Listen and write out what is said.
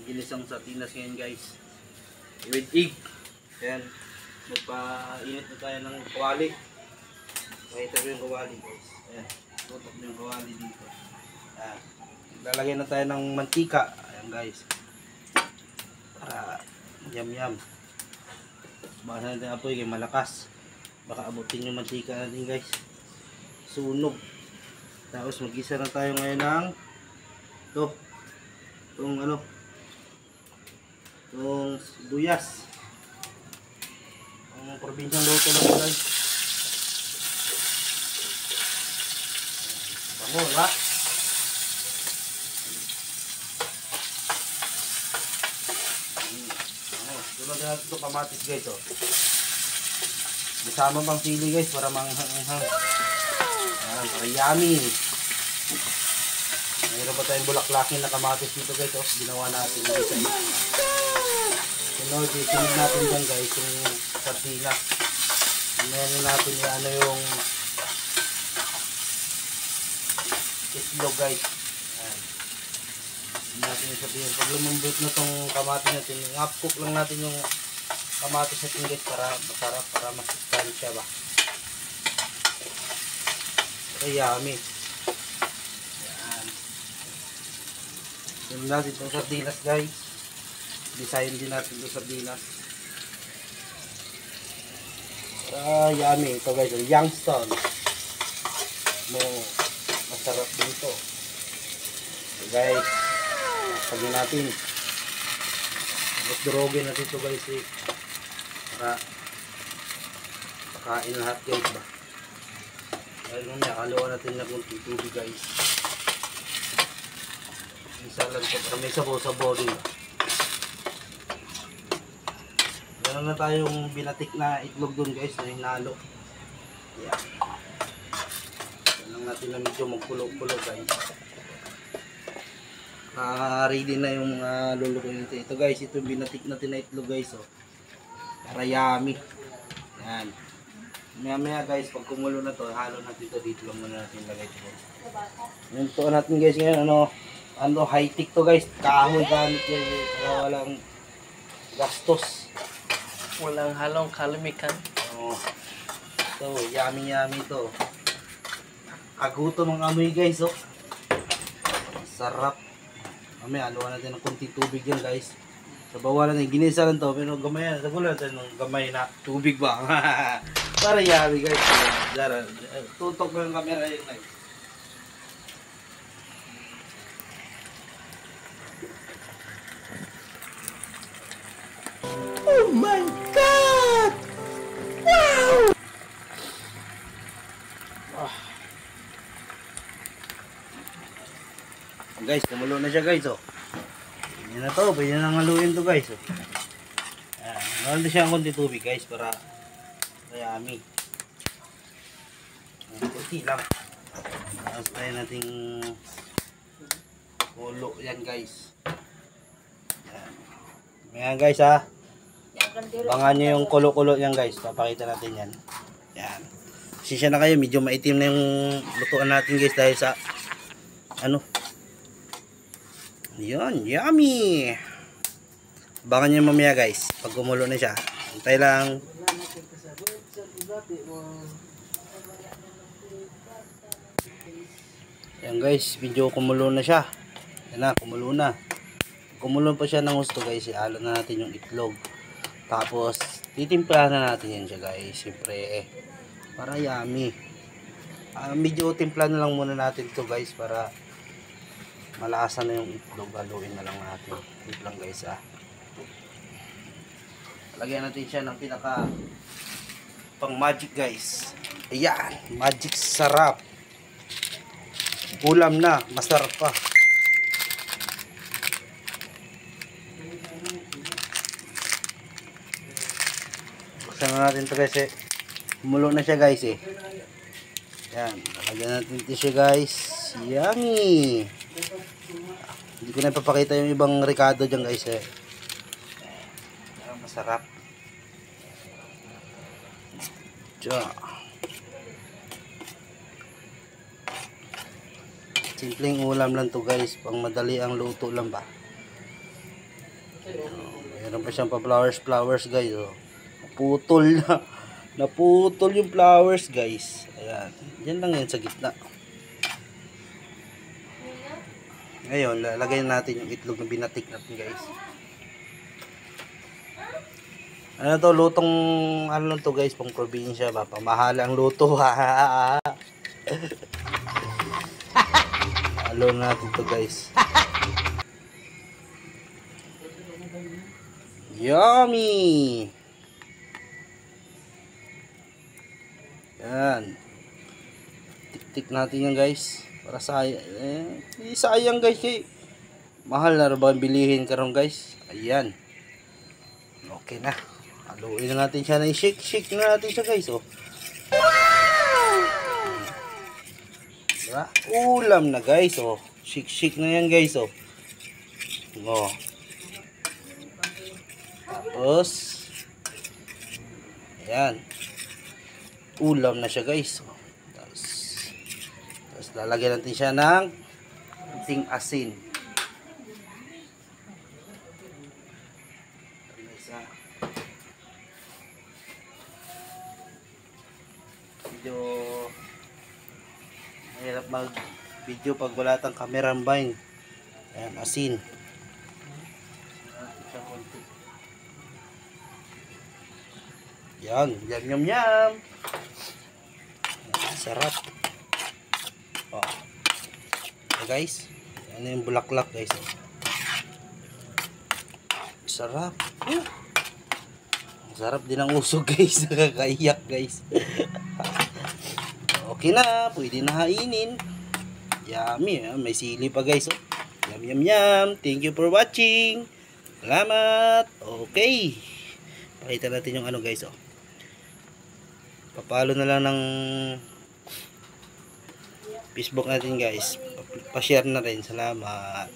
ginisang sardinas ngayon guys. With egg. Ayan. Magpa-init na tayo ng kawali. Pakita ko yung kawali guys. Ayan. Tutok na yung kawali dito. Ayan. Lalagay na tayo ng mantika. Ayan guys. Para yum. Baka natin apoy kayo malakas. Baka abutin yung mantika natin guys. Sunog. Tapos mag-isa na tayo ngayon ng itong sibuyas. Ang probinsyang luto lang guys. Bango, diba? Tulad na ito kamatis guys. Isama pang sili guys para manghang-hanghang. Para yummy. Mayroon pa tayong bulaklakin na kamatis dito guys. Ginawa natin guys. Sunod natin dyan guys yung sardinas. Meron natin yung itlog guys. Natin yung sardinas. Pag lumambot na tong kamatis natin, half cook lang natin yung kamatis natin guys para masarap, para masustansya ba. Pero yummy. Yan. Sunod natin itong sardinas guys. Design din natin itong sardinas. Yummy. Ito guys, Youngstown. Masarap dito. So guys, pagin natin. Tapos durogin natin ito guys para pakain lahat guys ba. Dahil nung nakaluwa natin na kunti tubig guys. Isa lang ito para may sabaw-sabaw din. Meron na tayong binatik na itlog dun guys na hinalo. Yan. Yan lang natin na medyo magpulo-pulo guys. Ready na yung lulukuin natin. Ito guys, ito yung binatik natin na itlog guys. Para yummy. Yan. Maya guys, pag kumulo na to, halo natin ito dito lang muna natin lagay ito. Yung to natin guys ngayon, high-tech to guys. Kahoy gamit yan. Walang gastos. Walang halong kalimikan. So, yummy to. Aguto mga amoy guys, sarap. Mamaya, haluan natin ng kunting tubig yan guys. Sabawan natin, ginisa lang to, pero gamay na. Sagulan natin ng gamay na tubig ba? Para yummy guys. Tutok ko yung camera yun guys. Oh my God! Wow! Guys, kumulo na siya guys. Yan na to, pwede na haluin to guys. Ayan, na siya ang konti tubig guys para yummy. Kunti lang. Tapos tayo nating kulo yan guys. Ayan guys bangan nyo yung kulo-kulo yan guys. Papakita natin yan. Yan. Pasensya na kayo, medyo maitim na yung lutuan natin guys dahil sa yan, yummy. Abangan nyo mamaya guys pag kumulo na siya. Hintay lang. Yan guys, medyo kumulo na siya. Yan na, kumulo na. Kumulo pa siya ng gusto guys, ihalo na natin yung itlog. Tapos titimplahan na natin yan siya guys. Siyempre para yummy. Medyo timpla na lang muna natin to guys para malasa na yung itlog. Haluin na lang natin. Timplang guys lagyan natin siya ng pinaka pang magic guys. Ayan, magic sarap. Ulam na, masarap pa. Buksan na natin ito guys kumulo na siya guys Yan, lagyan natin ito siya guys. Yummy. Hindi ko na ipapakita yung ibang ricado dyan guys masarap. Simpleng ulam lang to guys, pang madali ang luto lang ba. Meron pa siyang pa-flowers guys. Oh. Naputol na. Naputol yung flowers guys. Ayan. Yan lang yan sa gitna. Ngayon, lalagay natin yung itlog na binatik natin guys. Ano to, lutong ano lang to guys, pang probinsya ba? Pamahal ang luto ha. Halo natin to guys. Yummy! Yan. Tik-tik natin yan guys. Para sayang. Sayang guys eh. Mahal na rin ba bilihin karon guys? Ayan. Okay na. Haluin na natin siya. Shake na natin siya guys. Oh. Diba? Ulam na guys. Oh. Shake na yan guys. Oh. Oh. Tapos. Ayan. Ulam na siya guys. Oh. Tapos lalagyan natin siya ng konting asin. Medyo mahirap mag video pag wala tang camera mbine. Ayan, asin. Yan, yum. Sarap. Oh. Okay, guys. Yan yung bulaklak guys. Sarap. Sarap din ang usog guys. Nakakaiyak guys. Okay na. Pwede na hainin. Yummy. May sili pa guys. Oh. Yum. Thank you for watching. Salamat. Okay. Pakita natin yung ano guys. Oh. Papalo na lang ng Facebook natin guys. Pa-share na rin. Salamat.